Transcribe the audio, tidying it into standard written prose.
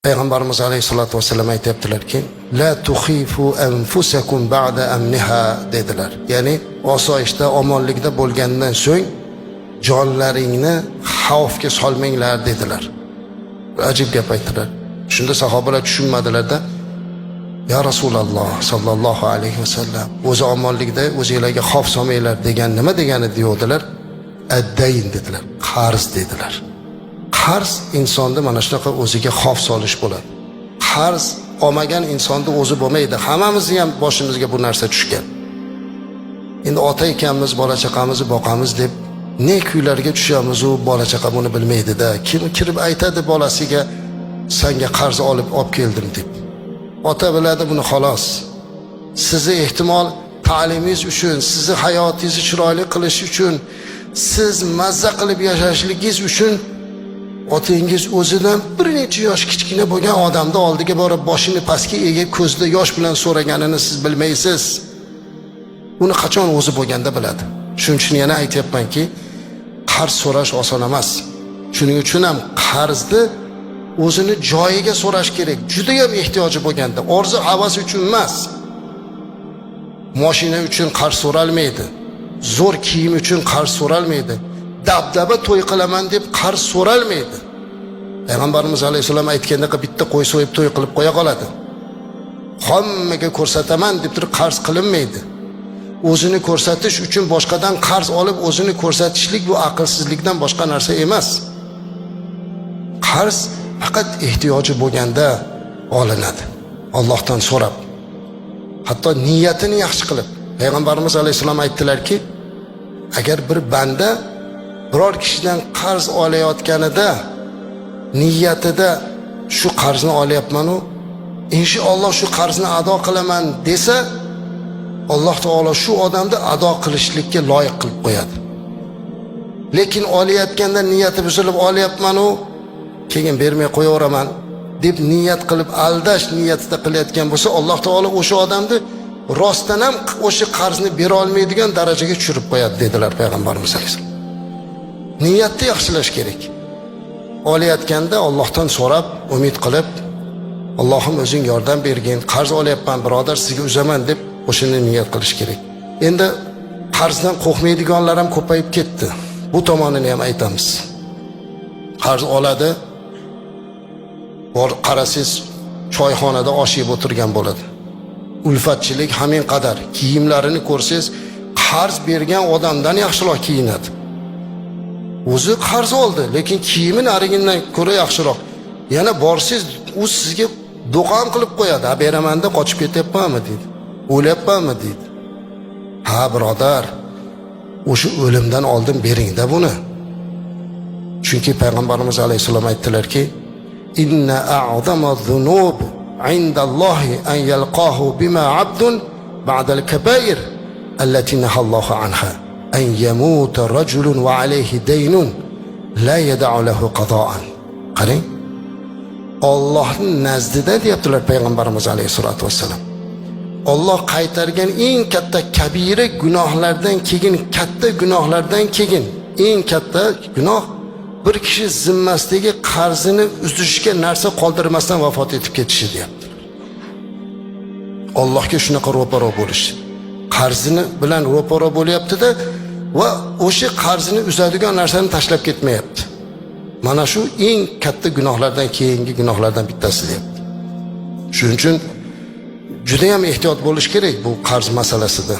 Peygamberimiz Aleyhisselatü Vesselam aytibdilar ki, la tuhifu enfusakum ba'da amniha dediler. Yani osoyishta omonlikda bo'lgandan so'ng jonlaringni xavfga solmanglar dedilar. Ajib gap aytdilar. Shunda sahobalar tushunmadilarda, ya Rasululloh sallallohu alayhi vasallam, o'zi omonlikda o'zinglarga xavf solmanglar degan nima degani deyodilar? Addayn dedilar, qarz dedilar. Qarz insonda mana shunaqa o'ziga xavf solish bo'ladi. Qarz olmagan insonda o'zi bo'lmaydi. Hammamizni ham boshimizga bu narsa tushgan. Endi ota ekanmiz, bola chaqamizni boqamiz deb ne kuylarga tushamiz, u bola chaqa buni bilmaydi-da. Kim kirib aytadi bolasiga, senga qarz olib keldim deb. Ota biladi buni xolos. Sizni ehtimol ta'limingiz uchun, sizni hayotingizni chiroyli qilish uchun, siz mazza qilib yashashligingiz uchun otangiz o'zidan bir necha yosh kichkina bo'lgan odamni oldiga borib boshini pastga egib ko'zida yosh bilan so'raganini siz bilmaysiz. Uni qachon o'zi bo'lganda biladi. Shuning uchun yana aytayapmanki, qarz so'rash oson emas. Shuning uchun ham qarzni o'zini joyiga so'rash kerak. Juda ham ehtiyoji bo'lganda, orzu havasi uchun emas. Mashina uchun qarz so'ralmaydi. Zo'r kiyim uchun qarz so'ralmaydi. Dabdaba to'y qilaman deb qarz so'ralmaydi. Payg'ambarimiz alayhisalom aytgandaqa bitta qo'y so'yib to'y qilib qo'ya qoladi. Hammaga ko'rsataman deb turib qarz qilinmaydi. O'zini ko'rsatish uchun boshqadan qarz olib o'zini ko'rsatishlik bu aqlsizlikdan boshqa narsa emas. Qarz faqat ehtiyoji bo'lganda olinadi. Allohdan so'rab. Hatto niyatini yaxshi qilib. Payg'ambarimiz alayhisalom aytdilar-ki, agar bir banda biror kishidan qarz olayotganida niyatida shu qarzni olyapman u inshaalloh shu qarzni ado qilaman desa, Alloh taolo shu odamni ado qilishlikka loyiq qilib qo'yadi. Lekin olayotganda niyati buzilib olyapman u keyin bermay qo'yaveraman deb niyat qilib aldash niyatida qilayotgan bo'lsa, Alloh taolo o'sha odamni rostdan ham o'sha qarzni bera olmaydigan darajaga tushirib qo'yadi dedilar Payg'ambarimiz alayhisalom. Niyatni yaxshilash kerak. Olayotganda Allohdan so'rab, umid qilib, Allohim o'zing yordam bergin, qarz olyapman birodar, sizga uzaman deb o'shani niyat qilish kerak. Endi qarzdan qo'rqmaydiganlar ham ko'payib ketdi. Bu tomonini ham aytamiz. Qarz oladi, bor qarasiz choyxonada osh yeb o'tirgan bo'ladi. Ulfatchilik hamin qadar. Kiyimlarini ko'rsangiz, qarz bergan odamdan yaxshiroq kiyinadi. O'zi qarz oldi, lekin kiyimi narigindan ko'ra yaxshiroq. Yana borsiz, u sizga do'qon qilib qo'yadi. Ha, beramanda qochib ketyapmanmi deydi. O'lyapmanmi deydi. Ha birodar, o'sha o'limdan oldin bering-da buni. Chunki Payg'ambarimiz alayhisalom aytdilar-ki, inna a'zamaz-zunub 'indallohi an yalqahu bima 'abdun ba'dal kaba'ir allati nahallohu anha an yamuta rajulun wa alayhi daynun la yad'u lahu qada'an. Qarang, Allohning nazdida deyaptilar Payg'ambarimiz alayhisolatu vassalam. Alloh qaytargan eng katta kabira gunohlardan keyin, katta gunohlardan keyin eng katta gunoh bir kishi zimmasidagi qarzini uzishga narsa qoldirmasdan vafot etib ketishi deyapti. Allohga shunaqa ro'paro bo'lish. Qarzini bilan ro'paro bo'lyapti-da va o'sha qarzini uzadigan narsani tashlab ketmayapti. Mana shu eng katta gunohlardan keyingi gunohlardan bittasi deyapti. Shuning uchun juda ham ehtiyot bo'lish kerak bu qarz masalasida.